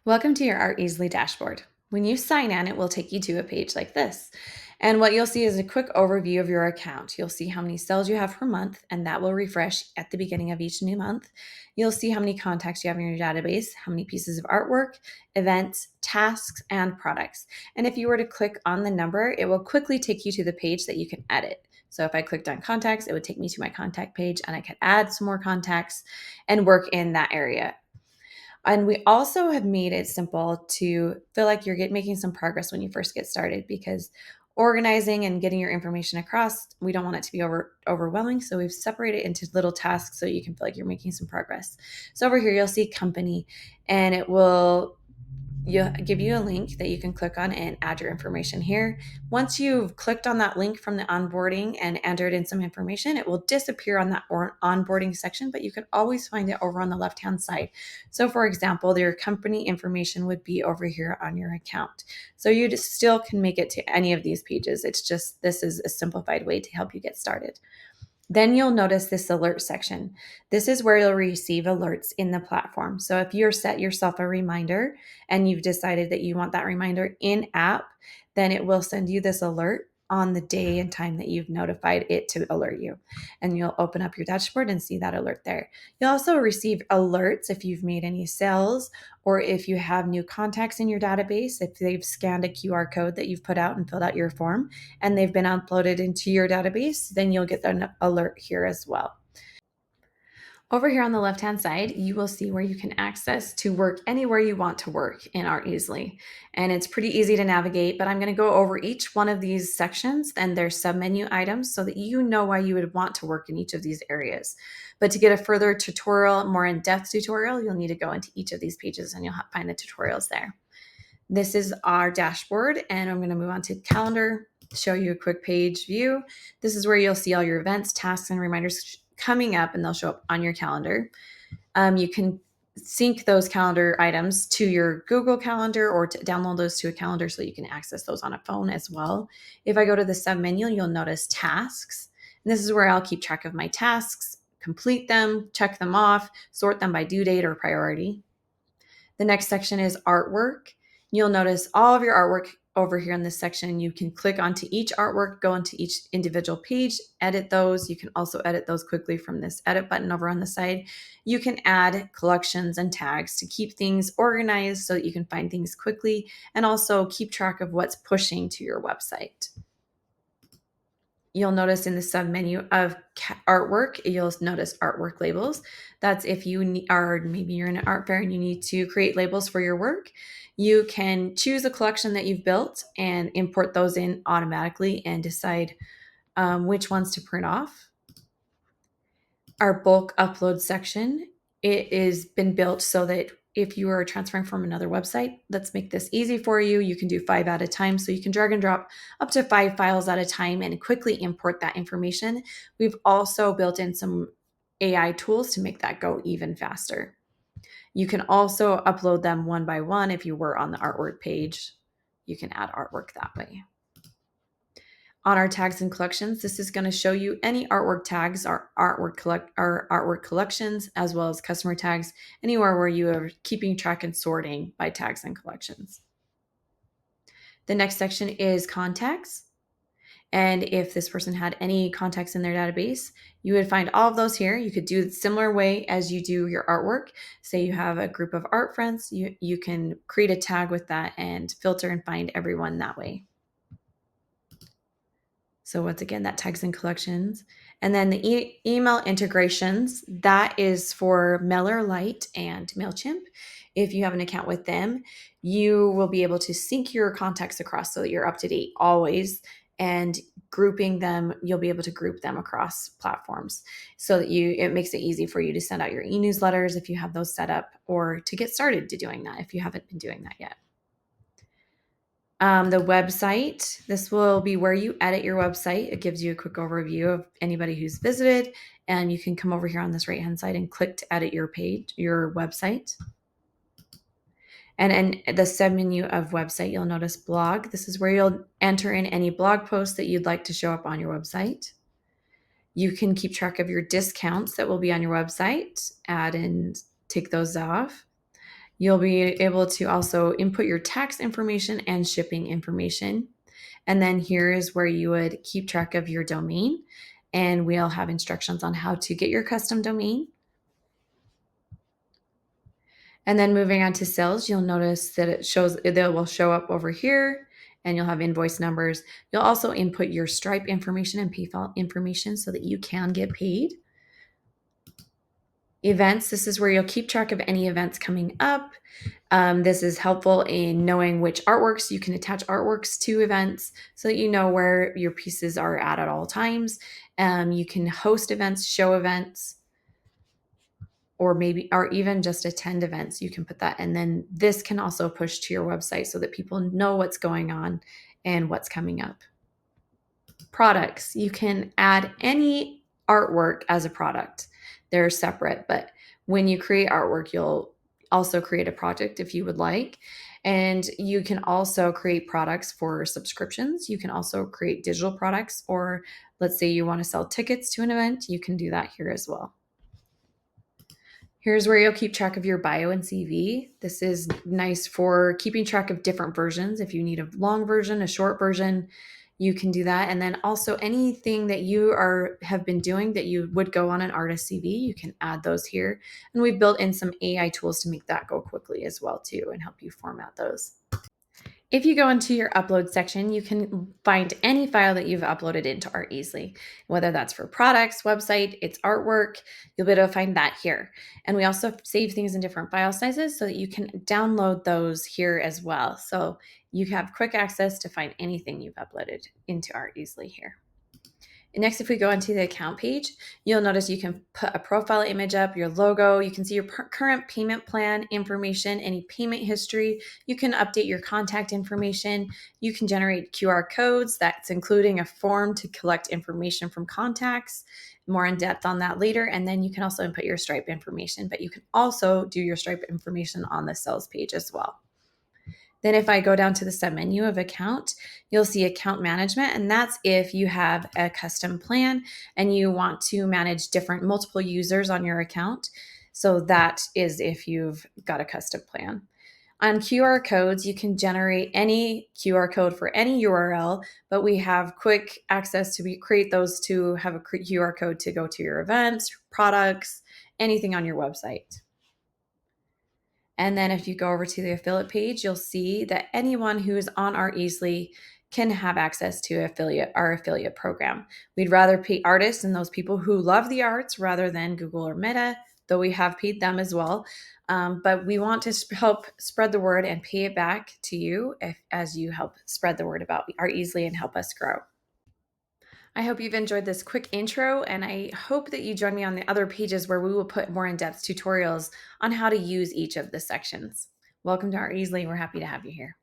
Welcome to your Art Easily dashboard. When you sign in, it will take you to a page like this. And what you'll see is a quick overview of your account. You'll see how many sales you have per month, and that will refresh at the beginning of each new month. You'll see how many contacts you have in your database, how many pieces of artwork, events, tasks, and products. And if you were to click on the number, it will quickly take you to the page that you can edit. So if I clicked on contacts, it would take me to my contact page, and I could add some more contacts and work in that area. And we also have made it simple to feel like you're making some progress when you first get started, because organizing and getting your information across, we don't want it to be overwhelming. So we've separated it into little tasks so you can feel like you're making some progress. So over here, you'll see company, and it will give you a link that you can click on and add your information here. Once you've clicked on that link from the onboarding and entered in some information, it will disappear on that onboarding section, but you can always find it over on the left-hand side. So for example, your company information would be over here on your account. So you just still can make it to any of these pages. It's just, this is a simplified way to help you get started. Then you'll notice this alert section. This is where you'll receive alerts in the platform. So if you're set yourself a reminder and you've decided that you want that reminder in app, then it will send you this alert on the day and time that you've notified it to alert you. And you'll open up your dashboard and see that alert there. You'll also receive alerts if you've made any sales or if you have new contacts in your database, if they've scanned a QR code that you've put out and filled out your form and they've been uploaded into your database, then you'll get an alert here as well. Over here on the left-hand side, you will see where you can access to work anywhere you want to work in Art Easily. And it's pretty easy to navigate, but I'm going to go over each one of these sections and their submenu items so that you know why you would want to work in each of these areas. But to get a further tutorial, more in-depth tutorial, you'll need to go into each of these pages and you'll find the tutorials there. This is our dashboard, and I'm going to move on to calendar, show you a quick page view. This is where you'll see all your events, tasks, and reminders coming up, and they'll show up on your calendar. You can sync those calendar items to your Google Calendar or to download those to a calendar so you can access those on a phone as well. If I go to the submenu, you'll notice tasks. And this is where I'll keep track of my tasks, complete them, check them off, sort them by due date or priority. The next section is artwork. You'll notice all of your artwork over here in this section. You can click onto each artwork, go into each individual page, edit those. You can also edit those quickly from this edit button over on the side. You can add collections and tags to keep things organized so that you can find things quickly and also keep track of what's pushing to your website. You'll notice in the submenu of artwork, you'll notice artwork labels. That's if you are, maybe you're in an art fair and you need to create labels for your work. You can choose a collection that you've built and import those in automatically and decide which ones to print off. Our bulk upload section, it is been built so that if you are transferring from another website, let's make this easy for you. You can do 5 at a time. So you can drag and drop up to 5 files at a time and quickly import that information. We've also built in some AI tools to make that go even faster. You can also upload them one by one. If you were on the artwork page, you can add artwork that way. On our tags and collections, this is going to show you any artwork tags or artwork collections, as well as customer tags, anywhere where you are keeping track and sorting by tags and collections. The next section is contacts. And if this person had any contacts in their database, you would find all of those here. You could do it similar way as you do your artwork. Say you have a group of art friends, you can create a tag with that and filter and find everyone that way. So once again, that tags and collections. And then the email integrations, that is for MailerLite and MailChimp. If you have an account with them, you will be able to sync your contacts across so that you're up to date always. And grouping them, you'll be able to group them across platforms so that it makes it easy for you to send out your e-newsletters if you have those set up, or to get started to doing that if you haven't been doing that yet. The website, this will be where you edit your website. It gives you a quick overview of anybody who's visited, and you can come over here on this right-hand side and click to edit your page, your website. And in the submenu of website, you'll notice blog. This is where you'll enter in any blog posts that you'd like to show up on your website. You can keep track of your discounts that will be on your website, add and take those off. You'll be able to also input your tax information and shipping information. And then here is where you would keep track of your domain. And we'll have instructions on how to get your custom domain. And then moving on to sales, you'll notice that it will show up over here and you'll have invoice numbers. You'll also input your Stripe information and PayPal information so that you can get paid. Events, this is where you'll keep track of any events coming up. This is helpful in knowing which artworks you can attach artworks to events so that you know where your pieces are at all times. You can host events, show events, or even just attend events. You can put that, and then this can also push to your website so that people know what's going on and what's coming up. Products, you can add any artwork as a product. They're separate, but when you create artwork, you'll also create a project if you would like. And you can also create products for subscriptions. You can also create digital products, or let's say you want to sell tickets to an event, you can do that here as well. Here's where you'll keep track of your bio and CV. This is nice for keeping track of different versions. If you need a long version, a short version, you can do that. And then also anything that you have been doing that you would go on an artist CV, you can add those here. And we've built in some AI tools to make that go quickly as well too and help you format those. If you go into your upload section, you can find any file that you've uploaded into Art Easily, whether that's for products, website, it's artwork, you'll be able to find that here. And we also save things in different file sizes so that you can download those here as well. So you have quick access to find anything you've uploaded into Art Easily here. And next, if we go onto the account page, you'll notice you can put a profile image up, your logo. You can see your current payment plan information, any payment history. You can update your contact information. You can generate QR codes. That's including a form to collect information from contacts. More in depth on that later. And then you can also input your Stripe information, but you can also do your Stripe information on the sales page as well. Then if I go down to the submenu of account, you'll see account management, and that's if you have a custom plan and you want to manage multiple users on your account. So that is if you've got a custom plan. On QR codes, you can generate any QR code for any URL, but we have quick access to create those to have a QR code to go to your events, products, anything on your website. And then if you go over to the affiliate page, you'll see that anyone who is on Art Easily can have access to our affiliate program. We'd rather pay artists and those people who love the arts rather than Google or Meta, though we have paid them as well. But we want to help spread the word and pay it back to you as you help spread the word about Art Easily and help us grow. I hope you've enjoyed this quick intro, and I hope that you join me on the other pages where we will put more in-depth tutorials on how to use each of the sections. Welcome to Art Easily. We're happy to have you here.